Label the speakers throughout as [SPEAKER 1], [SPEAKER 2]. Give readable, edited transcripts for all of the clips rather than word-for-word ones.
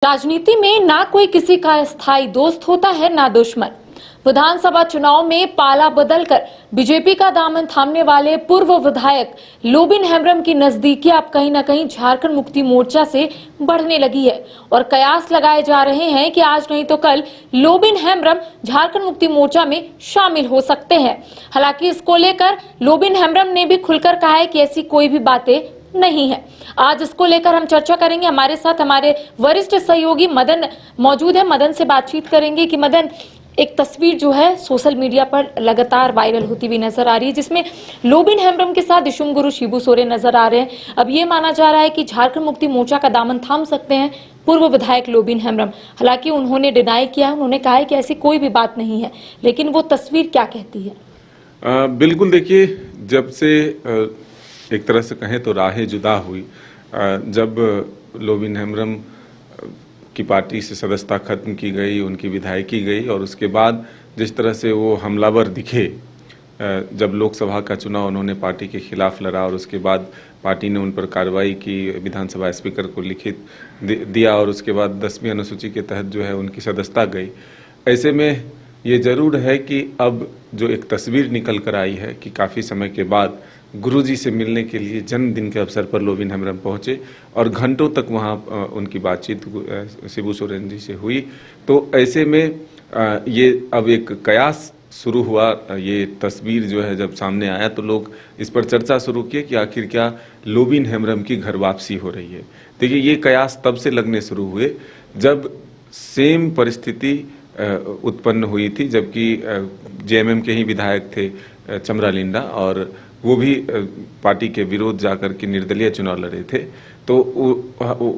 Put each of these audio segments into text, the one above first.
[SPEAKER 1] राजनीति में ना कोई किसी का स्थायी दोस्त होता है ना दुश्मन। विधानसभा चुनाव में पाला बदलकर बीजेपी का दामन थामने वाले पूर्व विधायक लोबिन हेम्ब्रम की नजदीकी अब कहीं न कहीं झारखंड मुक्ति मोर्चा से बढ़ने लगी है और कयास लगाए जा रहे हैं कि आज नहीं तो कल लोबिन हेम्ब्रम झारखंड मुक्ति मोर्चा में शामिल हो सकते हैं। हालांकि इसको लेकर लोबिन हेम्ब्रम ने भी खुलकर कहा है कि ऐसी कोई भी बातें नहीं है। आज इसको लेकर हम चर्चा करेंगे। हमारे साथ हमारे वरिष्ठ सहयोगी मदन मौजूद है। मदन से बातचीत करेंगे कि मदन, एक तस्वीर जो है सोशल मीडिया पर लगातार वायरल होती हुई नजर आ रही है, जिसमें लोबिन हेम्ब्रम के साथ दिशुम गुरु शिबू सोरेन नजर आ रहे हैं। अब ये माना जा रहा है कि झारखंड मुक्ति मोर्चा का दामन थाम सकते हैं पूर्व विधायक लोबिन हेम्ब्रम। हालांकि उन्होंने डिनाई किया है, उन्होंने कहा है कि ऐसी कोई भी बात नहीं है, लेकिन वो तस्वीर क्या कहती है?
[SPEAKER 2] बिल्कुल, देखिए, जब से एक तरह से कहें तो राहें जुदा हुई, जब लोबिन हेम्ब्रम की पार्टी से सदस्यता खत्म की गई, उनकी विधायकी गई और उसके बाद जिस तरह से वो हमलावर दिखे, जब लोकसभा का चुनाव उन्होंने पार्टी के खिलाफ लड़ा और उसके बाद पार्टी ने उन पर कार्रवाई की, विधानसभा स्पीकर को लिखित दिया और उसके बाद 10वीं अनुसूची के तहत जो है उनकी सदस्यता गई। ऐसे में ये ज़रूर है कि अब जो एक तस्वीर निकल कर आई है कि काफ़ी समय के बाद गुरुजी से मिलने के लिए जन्मदिन के अवसर पर लोबिन हेम्ब्रम पहुंचे और घंटों तक वहां उनकी बातचीत शिबू सोरेन जी से हुई। तो ऐसे में ये अब एक कयास शुरू हुआ। ये तस्वीर जो है जब सामने आया तो लोग इस पर चर्चा शुरू किए कि आखिर क्या लोबिन हेम्ब्रम की घर वापसी हो रही है। देखिए, ये कयास तब से लगने शुरू हुए जब सेम परिस्थिति उत्पन्न हुई थी, जबकि जेएमएम के ही विधायक थे चमरा लिंडा और वो भी पार्टी के विरोध जाकर के निर्दलीय चुनाव लड़े थे। तो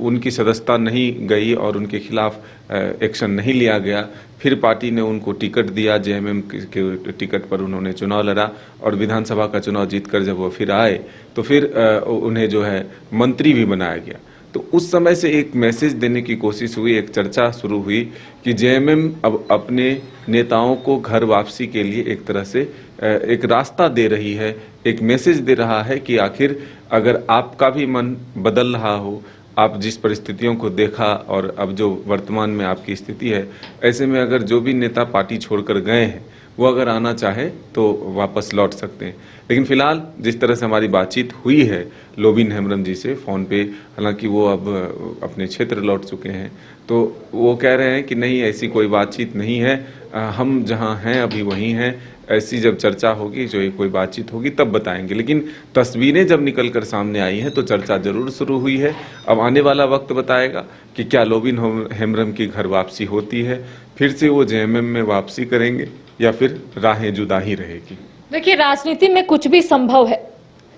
[SPEAKER 2] उनकी सदस्यता नहीं गई और उनके खिलाफ एक्शन नहीं लिया गया। फिर पार्टी ने उनको टिकट दिया, जेएमएम के टिकट पर उन्होंने चुनाव लड़ा और विधानसभा का चुनाव जीतकर जब वो फिर आए तो फिर उन्हें जो है मंत्री भी बनाया गया। तो उस समय से एक मैसेज देने की कोशिश हुई, एक चर्चा शुरू हुई कि जेएमएम अब अपने नेताओं को घर वापसी के लिए एक तरह से एक रास्ता दे रही है, एक मैसेज दे रहा है कि आखिर अगर आपका भी मन बदल रहा हो, आप जिस परिस्थितियों को देखा और अब जो वर्तमान में आपकी स्थिति है, ऐसे में अगर जो भी नेता पार्टी छोड़कर गए हैं वो अगर आना चाहे तो वापस लौट सकते हैं। लेकिन फिलहाल जिस तरह से हमारी बातचीत हुई है लोबिन हेम्ब्रम जी से फ़ोन पे, हालांकि वो अब अपने क्षेत्र लौट चुके हैं, तो वो कह रहे हैं कि नहीं, ऐसी कोई बातचीत नहीं है, हम जहां हैं अभी वहीं हैं, ऐसी जब चर्चा होगी, जो कोई बातचीत होगी तब बताएंगे। लेकिन तस्वीरें जब निकल कर सामने आई हैं तो चर्चा जरूर शुरू हुई है। अब आने वाला वक्त बताएगा कि क्या लोबिन हेम्ब्रम की घर वापसी होती है, फिर से वो जेएमएम में वापसी करेंगे या फिर राहें जुदा ही रहेगी।
[SPEAKER 1] देखिए, राजनीति में कुछ भी संभव है,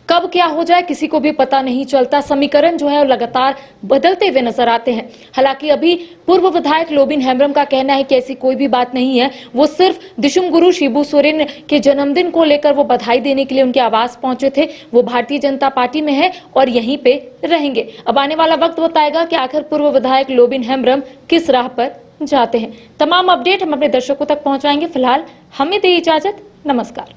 [SPEAKER 1] कब क्या हो जाए किसी को भी पता नहीं चलता। समीकरण जो है वो लगातार बदलते हुए नजर आते हैं। हालांकि अभी पूर्व विधायक लोबिन हेम्ब्रम का कहना है कि ऐसी कोई भी बात नहीं है। वो सिर्फ दिशुम गुरु शिबू सोरेन के जन्मदिन को लेकर वो बधाई देने के लिए उनके आवास पहुंचे थे। वो भारतीय जनता पार्टी में है और यहीं पे रहेंगे। अब आने वाला वक्त बताएगा कि आखिर पूर्व विधायक लोबिन हेम्ब्रम किस राह पर जाते हैं। तमाम अपडेट हम अपने दर्शकों तक पहुंचाएंगे। फिलहाल हमें दे इजाजत, नमस्कार।